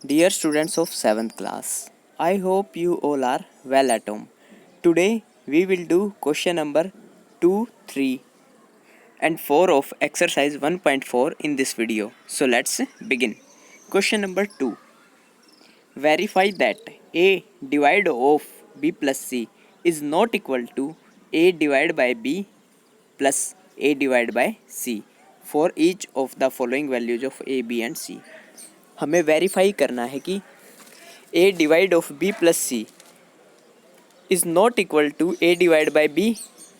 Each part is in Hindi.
Dear students of 7th class, I hope you all are well at home. Today we will do question number 2, 3 and 4 of exercise 1.4 in this video. So let's begin. Question number 2. Verify that A divided of B plus C is not equal to A divided by B plus A divided by C for each of the following values of A, B and C. हमें वेरीफाई करना है कि A divide of B plus C is not equal to A divide by B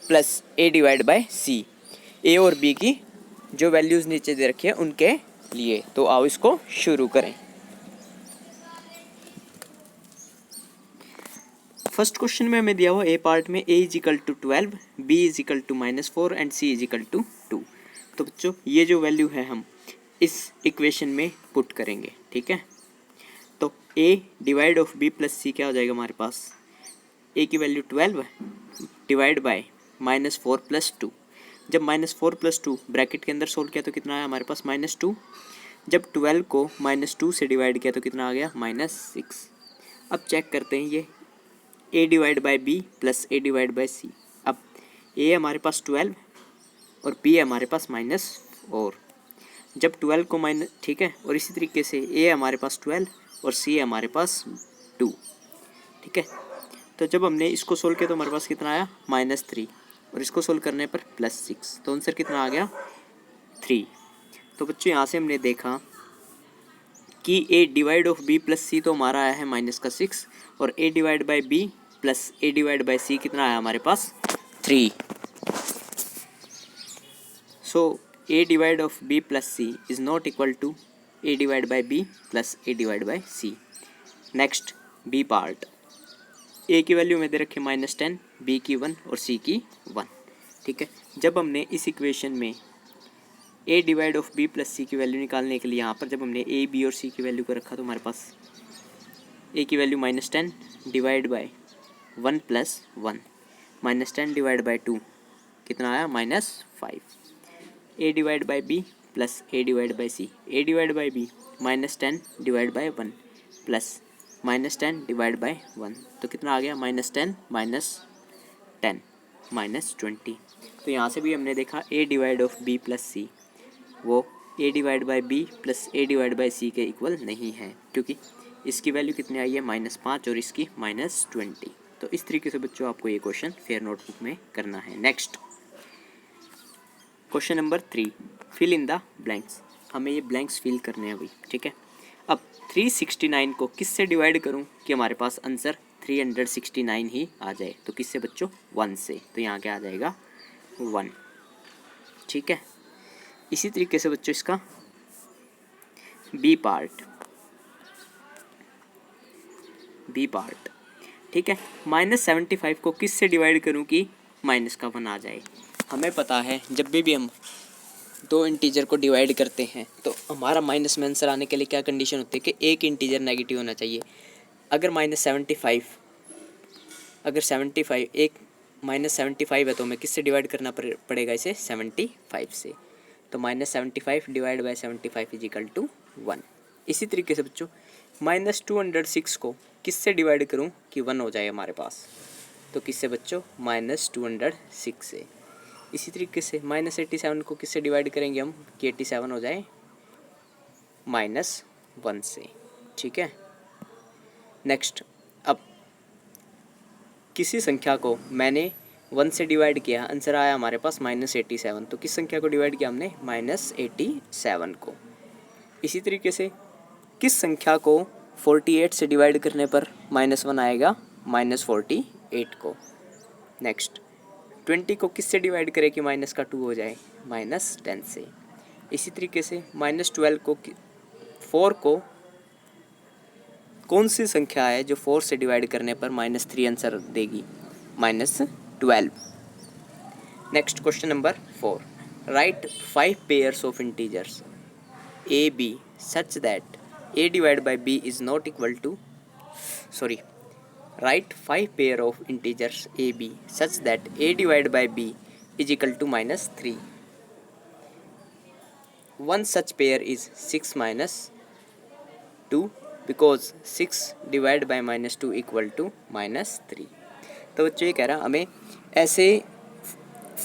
plus A divide by C। A और B की जो वैल्यूज़ नीचे दे रखी है उनके लिए। तो आओ इसको शुरू करें। फर्स्ट क्वेश्चन में हमें दिया हुआ ए पार्ट में A is equal to 12, B is equal to -4 and C is equal to 2। तो बच्चों ये जो वैल्यू है हम इस इक्वेशन में पुट करेंगे, ठीक है। तो A divide of B plus C क्या हो जाएगा हमारे पास, A की वैल्यू 12 डिवाइड बाय -4 प्लस 2। जब -4 प्लस 2 ब्रैकेट के अंदर सोल्व किया तो कितना आया हमारे पास -2। जब 12 को -2 से डिवाइड किया तो कितना आ गया -6। अब चेक करते हैं ये A divide by B plus A divide by C। अब A हमारे पास 12 और B है हमारे पास -4। जब 12 को माइनस, ठीक है, और इसी तरीके से A हमारे पास 12 और C है हमारे पास 2, ठीक है। तो जब हमने इसको सोल्व किया तो हमारे पास कितना आया -3 और इसको सोल्व करने पर +6। तो आंसर कितना आ गया 3। तो बच्चों यहाँ से हमने देखा कि A divide of B plus C तो हमारा आया है -6 और A divide by B plus A divide by C कितना आया हमारे पास 3। So A divide of B plus C is not equal to A divide by B plus A divide by C। Next B part, A की वैल्यू में दे रखे -10, B की 1 और C की 1, ठीक है। जब हमने इस इक्वेशन में A divide of B plus C की वैल्यू निकालने के लिए यहाँ पर जब हमने A, B और C की वैल्यू को रखा तो हमारे पास A की value -10 divide by 1 plus 1, -10 divide by 2 कितना आया -5। A divide by B plus A divide by C, A divide by B -10 divide by 1 plus -10 divide by 1 तो कितना आ गया -10 -10 -20। तो यहाँ से भी हमने देखा A divide of B plus C वो A divide by B plus A divide by C के इक्वल नहीं है, क्योंकि इसकी वैल्यू कितनी आई है -5 और इसकी -20। तो इस तरीके से बच्चों आपको ये क्वेश्चन फेयर नोटबुक में करना है। Next question number 3, fill in the blanks. हमें ये ब्लैंक्स फिल करने हैं भाई, ठीक है। अब 369 को किससे डिवाइड करूं कि हमारे पास आंसर 369 ही आ जाए, तो किससे बच्चों 1 से। तो यहाँ क्या आ जाएगा 1, ठीक है। इसी तरीके से बच्चों इसका बी पार्ट, ठीक है। -75 को किससे डिवाइड करूं कि माइनस का 1 आ जाए। हमें पता है जब भी हम दो इंटीजर को डिवाइड करते हैं तो हमारा माइनस में आंसर आने के लिए क्या कंडीशन होती है कि एक इंटीजर नेगेटिव होना चाहिए। अगर -75 एक -75 है तो हमें किससे डिवाइड करना पड़ेगा इसे 75 से। तो -75 divide by 75 is equal to 1। इसी तरीके से बच्चों -206 को किससे डिवाइड करूं कि 1 हो जाए हमारे पास, तो किससे बच्चों -206 से। इसी तरीके से -87 को किससे डिवाइड करेंगे हम कि 87 हो जाए -1 से, ठीक है। नेक्स्ट, अब किसी संख्या को मैंने 1 से डिवाइड किया, आंसर आया हमारे पास -87। तो किस संख्या को डिवाइड किया हमने -87 को। इसी तरीके से किस संख्या को 48 से डिवाइड करने पर -1 आएगा -48 को। नेक्स्ट 20 को किससे डिवाइड करें कि माइनस का 2 हो जाए -10 से। इसी तरीके से -12 को 4 को कौन सी संख्या है जो 4 से डिवाइड करने पर -3 आंसर देगी -12। Next question number 4, write 5 pairs of integers A B such that A divided by B is not equal to, write 5 pair of integers a b such that A divided by B is equal to -3. One such pair is 6 minus 2 because 6 divide by -2 equal to -3। तो बच्चों ये कह रहा हमें ऐसे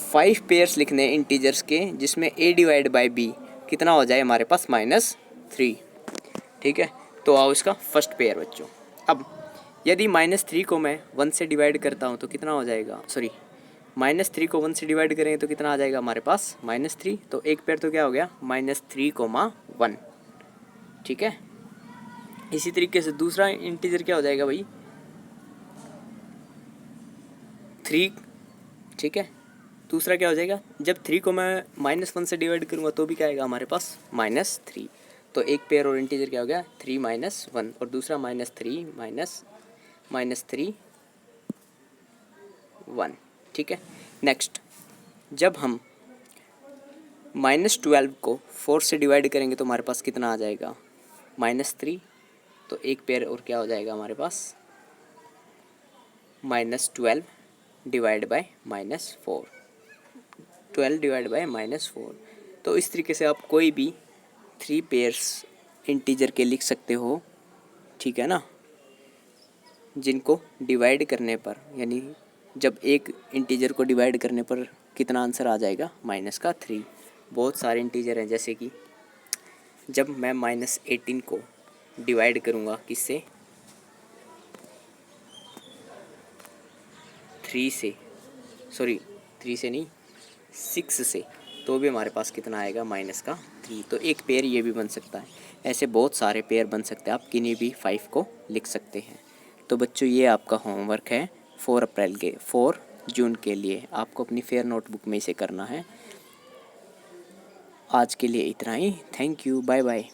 5 पेयर्स लिखने हैं इंटीजर्स के जिसमें a डिवाइड बाय b कितना हो जाए हमारे पास -3। ठीक है, तो आओ इसका फर्स्ट पेयर बच्चों। अब यदि -3 को मैं 1 से डिवाइड करता हूँ तो कितना हो जाएगा, सॉरी -3 को 1 से डिवाइड करेंगे तो कितना आ जाएगा हमारे पास -3। तो एक पेयर तो क्या हो गया -3, 1। ठीक है, इसी तरीके से दूसरा इंटीजर क्या हो जाएगा भाई 3। ठीक है, दूसरा क्या हो जाएगा, जब 3 को मैं -1 से डिवाइड करूँगा तो भी क्या आएगा हमारे पास -3। तो एक पेयर और इंटीजर क्या हो गया 3 - 1 और दूसरा -3 1। ठीक है, नेक्स्ट जब हम -12 को 4 से डिवाइड करेंगे तो हमारे पास कितना आ जाएगा -3। तो एक पेयर और क्या हो जाएगा हमारे पास -12 डिवाइड बाय -4, 12 डिवाइड बाय -4। तो इस तरीके से आप कोई भी 3 पेयर्स इंटीजर के लिख सकते हो। ठीक है ना, जिनको डिवाइड करने पर यानी जब एक इंटीजर को डिवाइड करने पर कितना आंसर आ जाएगा -3। बहुत सारे इंटीजर हैं, जैसे कि जब मैं -18 को डिवाइड करूँगा किससे 3 से, सॉरी 3 से नहीं 6 से, तो भी हमारे पास कितना आएगा -3। तो एक पेयर ये भी बन सकता है। ऐसे बहुत सारे पेयर बन सकते हैं, आप किन्हीं भी 5 को लिख सकते हैं। तो बच्चों ये आपका होमवर्क है 4 जून के लिए, आपको अपनी फेयर नोटबुक में इसे करना है। आज के लिए इतना ही, थैंक यू, बाय बाय।